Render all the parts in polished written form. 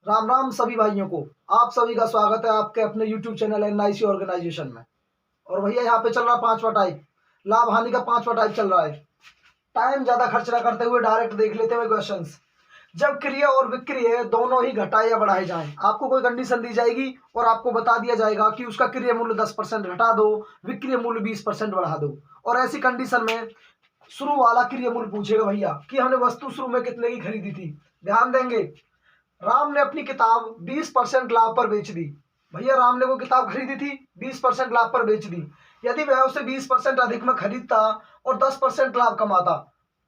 राम राम सभी भाइयों को। आप सभी का स्वागत है आपके अपने YouTube चैनल NIC ऑर्गेनाइजेशन में। और भैया यहाँ पे चल रहा 5वां टाइप, लाभ हानि का 5वां टाइप चल रहा है। टाइम ज्यादा खर्च ना करते हुए डायरेक्ट देख लेते हैं क्वेश्चंस। जब क्रिया और विक्रिय दोनों ही घटाए या बढ़ाए जाएं, आपको कोई कंडीशन दी जाएगी और आपको बता दिया जाएगा कि उसका क्रिया मूल्य 10% घटा दो, विक्रिय मूल्य 20% बढ़ा दो। और ऐसी कंडीशन में शुरू वाला क्रिया मूल्य पूछेगा भैया कि हमने वस्तु शुरू में कितने की खरीदी थी। ध्यान देंगे, राम ने अपनी किताब 20% लाभ पर बेच दी। भैया राम ने वो किताब खरीदी थी, 20% लाभ पर बेच दी। यदि वह उसे 20% अधिक में खरीदता और 10% लाभ कमाता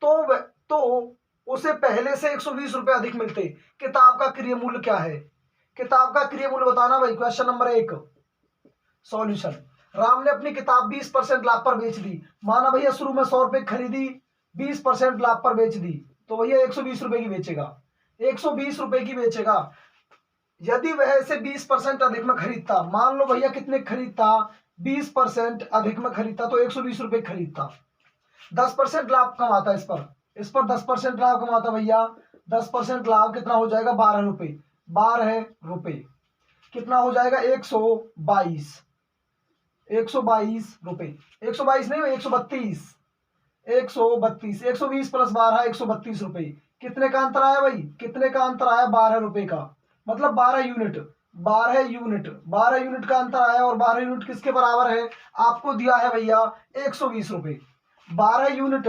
तो उसे पहले से 120 रुपए अधिक मिलते। किताब का क्रिय मूल्य क्या है? किताब का क्रिय मूल्य बताना भाई। Question number 1 solution. राम ने अपनी किताब 20% लाभ पर बेच दी। माना भैया शुरू में 100 रुपए खरीदी, 20% लाभ पर बेच दी, तो भैया 120 रुपए की बेचेगा। 120 रुपए की बेचेगा। यदि वह इसे 20% अधिक में खरीदता, मान लो भैया कितने खरीदता, 20% अधिक में खरीदता तो 120 रुपए खरीदता। 10% लाभ कमाता इस पर 10% लाभ कमाता भैया। 10% लाभ कितना हो जाएगा? 12 रुपए। 12 रुपए कितना हो जाएगा? 122 रुपए। 122 नहीं, 132 120 प्लस 12 132 रुपए। कितने का अंतर आया भाई? कितने का अंतर आया? 12 रुपए का, मतलब 12 यूनिट। 12 यूनिट का अंतर आया। और 12 यूनिट किसके बराबर है? आपको दिया है भैया 120 रुपए। 12 यूनिट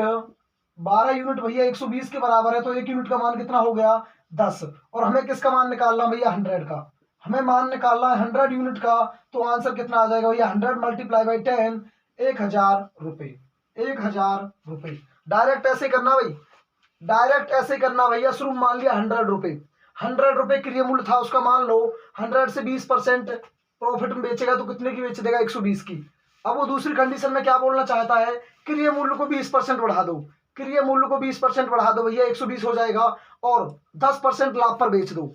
भैया 120 के बराबर है, तो 1 यूनिट का मान कितना हो गया? 10। और हमें किसका मान निकालना भैया? 100 का। हमें मान निकालना है 100 यूनिट का। तो आंसर कितना आ जाएगा भैया? 100 मल्टीप्लाई बाई 10, 1000 रुपए। 1000 रुपए। डायरेक्ट ऐसे करना भाई, डायरेक्ट ऐसे करना भैया। शुरू मान लिया 100 रुपए। 100 रुपए क्रिय मूल्य था उसका, मान लो 100 से 20% प्रॉफिट में बेचेगा तो कितने की बेच देगा? 120 की। अब वो दूसरी कंडीशन में क्या बोलना चाहता है? क्रिय मूल्य को 20% बढ़ा दो। क्रिय मूल्य को 20% बढ़ा दो भैया, 120 हो जाएगा। और 10% लाभ पर बेच दो।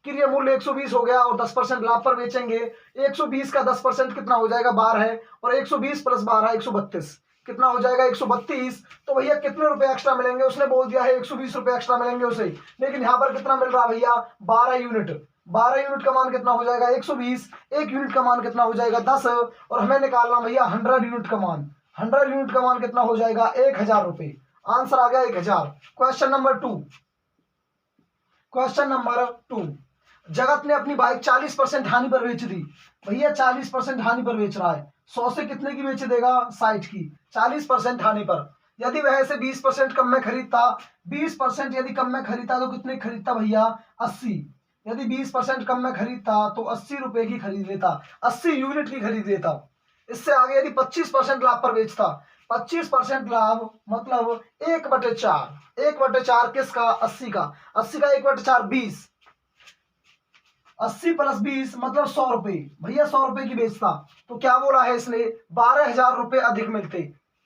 क्रिय मूल्य 120 हो गया और 10% लाभ पर बेचेंगे। 120 का 10% कितना हो जाएगा? 12। और 120 प्लस 12 132। कितना हो जाएगा? 132। तो भैया कितने रुपए एक्स्ट्रा मिलेंगे? उसने बोल दिया है 120 रुपए एक्स्ट्रा मिलेंगे उसे, लेकिन यहाँ पर कितना मिल रहा भैया? 12 यूनिट। 12 यूनिट का मान कितना हो जाएगा? 120। 1 यूनिट का मान कितना हो जाएगा? 10। और हमें निकालना भैया 100 यूनिट का मान। 100 यूनिट का मान कितना हो जाएगा? 1000 रुपए। आंसर आ गया 1000। Question number 2। Question number 2। जगत ने अपनी बाइक 40% हानि पर बेच दी। भैया 40% हानि पर बेच रहा है। 100 से कितने की बेच देगा? 60 की। 40% हानि पर। यदि वह इसे 20% कम में खरीदता, 20% यदि कम में खरीदता तो कितने खरीदता भैया? 80। यदि 20% कम में खरीदता तो 80 रुपए की खरीद लेता, 80 यूनिट की खरीद लेता। इससे आगे यदि 25% लाभ पर बेचता, 25% लाभ मतलब 1/4। 1/4 किसका? 80 का। 80 का 1/4 20। 80 प्लस 20 मतलब 100 रुपए। भैया 100 रुपए की बेचता तो क्या बोला है इसने? 12,000 रुपए अधिक मिलते।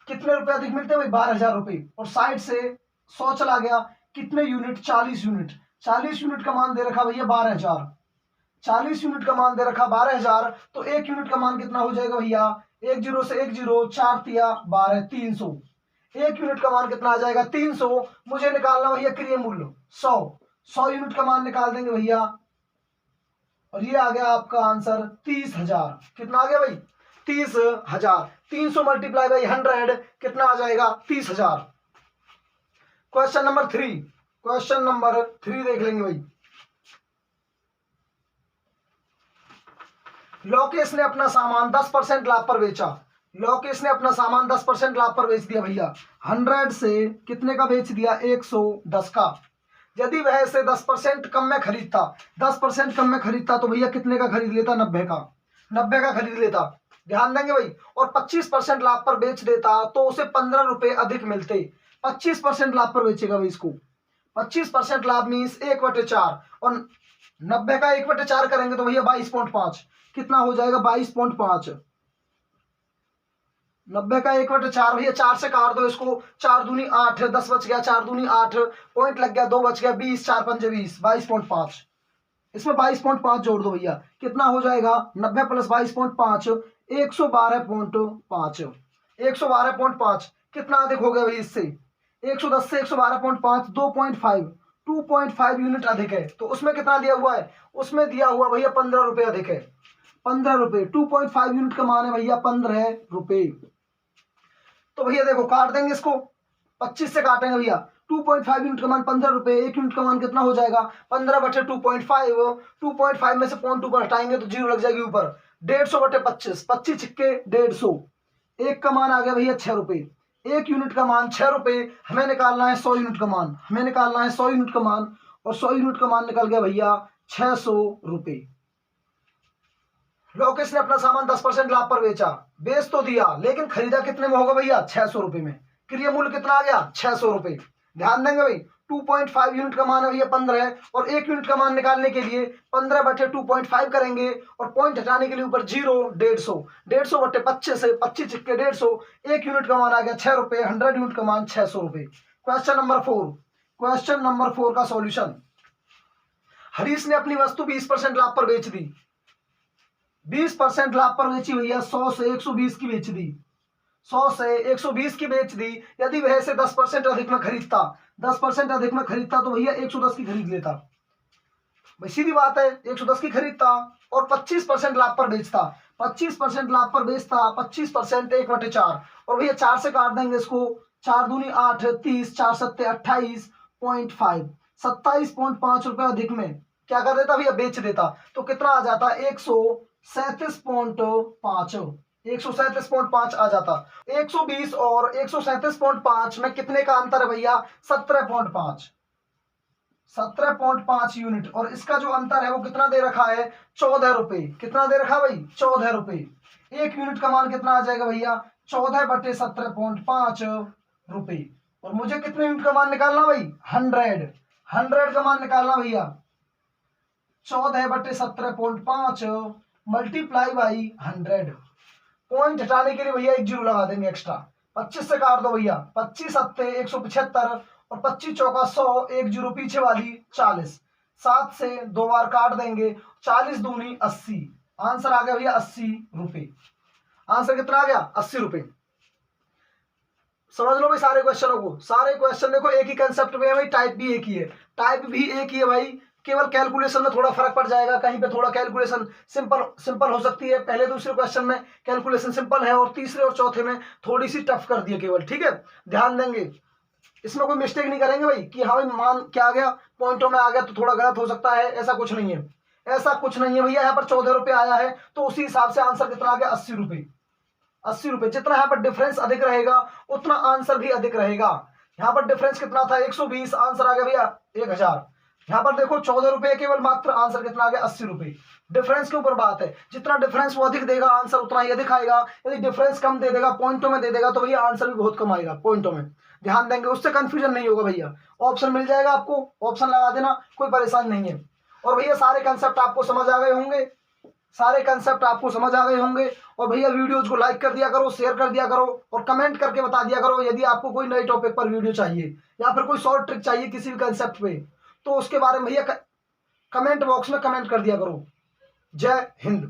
कितने रुपए अधिक मिलते भाई? 12,000 रुपए। और साइड से 100 चला गया। कितने यूनिट? 40 यूनिट। 40 यूनिट का मान दे रखा भैया 12,000। 40 यूनिट का मान दे रखा 12,000। तो 1 यूनिट का मान कितना हो जाएगा भैया? 1 जीरो से 1 जीरो, 4 तिया 12, 300। 1 यूनिट का मान कितना आ जाएगा? 300। मुझे निकालना भैया क्रिय मूल्य 100। 100 यूनिट का मान निकाल देंगे भैया, और ये आ गया आपका आंसर 30,000। कितना आ गया भाई? 30,000। 300 मल्टीप्लाई बाई 100 कितना आ जाएगा? 30,000। Question number 3। क्वेश्चन नंबर 3 देख लेंगे भाई। लोकेश ने अपना सामान 10% लाभ पर बेचा। लोकेश ने अपना सामान 10% लाभ पर बेच दिया भैया। 100 से कितने का बेच दिया? 110 का। यदि वह इसे 10% कम में खरीदता, 10% कम में खरीदता तो भैया कितने का खरीद लेता? 90 का। 90 का खरीद लेता। ध्यान देंगे भाई। और 25% लाभ पर बेच देता तो उसे 15 रुपए अधिक मिलते। 25% लाभ पर बेचेगा भाई इसको। 25% लाभ मीन्स 1/4। और 90 का 1/4 करेंगे तो भैया 22.5। कितना हो जाएगा? 22.5। 90 का 1/4 भैया 4 से काट दो इसको। 4 दूनी 8, 10 बच गया। 4 दूनी 8, पॉइंट लग गया, 2 बच गया, 20, 4 पंजे 20, 22.5। इसमें 22.5 जोड़ दो भैया, कितना हो जाएगा? 90 प्लस 22.5 112.5। 112.5 कितना अधिक हो गया भाई इससे? 110 से 112.5 2.5 2.5 यूनिट अधिक है, तो उसमें कितना दिया हुआ है, उसमें दिया हुआ भैया 15 रुपये अधिक है, 15 रुपये। 2.5 यूनिट का मान है भैया 15 रुपये। तो भैया देखो काट देंगे इसको, 25 से काटेंगे भैया। 2.5 यूनिट का मान 15 रुपये, 1 यूनिट का मान कितना हो जाएगा, 15/2.5। 2.5 में से 0.2 पर हटाएंगे तो 0 लग जाएगी ऊपर। 150/25, 25 छिक्के 150। एक का मान आ गया भैया 6 रुपये, 1 यूनिट का मान 6 रुपये। हमें निकालना है 100 यूनिट का मान, हमें निकालना है 100 यूनिट का मान, और 100 यूनिट का मान निकल गया भैया 600 रुपये। लोकेश ने अपना सामान 10% लाभ पर बेचा, बेच तो दिया लेकिन खरीदा कितने में होगा भैया, 600 रुपये में। क्रिय मूल्य कितना आ गया, 600 रुपये। ध्यान देंगे भाई, 2.5 यूनिट का मान है भैया 15 है, और 1 यूनिट का मान निकालने के लिए 15/2.5 करेंगे, और पॉइंट हटाने के लिए ऊपर 0, 150। 150/25 है, 25 छिक्के 150। 1 यूनिट का मान आ गया 6 रुपये, 100 यूनिट का मान 600 रुपये। क्वेश्चन नंबर 4, क्वेश्चन नंबर 4 का सॉल्यूशन। हरीश ने अपनी वस्तु 20% लाभ पर बेच दी, 20% लाभ पर बेची भैया, 100 से 120 की बेच दी, 100 से 120 की बेच दी। यदि वह से 10% अधिक में खरीदता, 10% अधिक में खरीदता तो भैया 110 की खरीद लेता। भाई सीधी बात है, 110 की खरीदता और 25% लाभ पर बेचता, 25% लाभ पर बेचता, 25% 1/4, और भैया 4 से काट देंगे इसको, 4 दूनी 8, 30, 4 सत्ते 28.5, 27.5 रुपए अधिक में क्या कर देता भैया, बेच देता। तो कितना आ जाता, 137.5, 137.5 आ जाता। 120 और 137.5 में कितने का अंतर है भैया, 17.5, 17.5 यूनिट। और इसका जो अंतर है वो कितना दे रखा है, 14 रुपये। कितना दे रखा भाई, 14 रुपये। 1 यूनिट का मान कितना आ जाएगा भैया, 14/17.5 रुपये। और मुझे कितने यूनिट का मान निकालना भाई, 100 का मान निकालना भैया। 14/17.5 मल्टीप्लाई बाई 100। पॉइंट हटाने के लिए भैया 1 0 लगा देंगे एक्स्ट्रा। 25 से काट दो भैया, 25 सत्ते 175, और 25 चौका 100, 1 0 पीछे वाली 40। 7 से 2 बार काट देंगे, 40 दूनी 80। आंसर आ गया भैया 80 रुपये। आंसर कितना आ गया, 80 रुपये। समझ लो भाई सारे क्वेश्चनों को, सारे क्वेश्चन देखो एक ही कंसेप्ट में है भाई, टाइप भी एक ही है, टाइप भी एक ही है भाई। केवल कैलकुलेशन में थोड़ा फर्क पड़ जाएगा, कहीं पे थोड़ा कैलकुलेशन सिंपल हो सकती है। पहले दूसरे क्वेश्चन में कैलकुलेशन सिंपल है, और तीसरे और चौथे में थोड़ी सी टफ कर दी है केवल, ठीक है। ध्यान देंगे, इसमें कोई मिस्टेक नहीं करेंगे भाई कि हाँ भाई मान क्या आ गया, पॉइंटों में आ गया तो थोड़ा गलत हो सकता है, ऐसा कुछ नहीं है, ऐसा कुछ नहीं है भैया। यहाँ पर 14 रुपये आया है तो उसी हिसाब से आंसर कितना आ गया, 80 रुपये। 80 रुपये। जितना यहाँ पर डिफरेंस अधिक रहेगा उतना आंसर भी अधिक रहेगा। यहाँ पर डिफरेंस कितना था, 120, आंसर आ गया भैया 1000। यहाँ पर देखो 14 रुपये केवल मात्र, आंसर कितना आ गया, 80 रुपये। डिफरेंस के ऊपर बात है, जितना डिफरेंस वो अधिक देगा आंसर उतना ही अधिक आएगा। यदि डिफरेंस कम दे देगा, पॉइंटों में दे देगा, तो भैया आंसर भी बहुत कम आएगा पॉइंटों में। ध्यान देंगे, उससे कंफ्यूजन नहीं होगा भैया। ऑप्शन मिल जाएगा आपको, ऑप्शन लगा देना, कोई परेशानी नहीं है। और भैया सारे कंसेप्ट आपको समझ आ गए होंगे, सारे कंसेप्ट आपको समझ आ गए होंगे। और भैया वीडियोज को लाइक कर दिया करो, शेयर कर दिया करो, और कमेंट करके बता दिया करो यदि आपको कोई नए टॉपिक पर वीडियो चाहिए या फिर कोई शॉर्ट ट्रिक चाहिए किसी भी कंसेप्ट पे, तो उसके बारे में भैया कमेंट बॉक्स में कमेंट कर दिया करो। जय हिंद।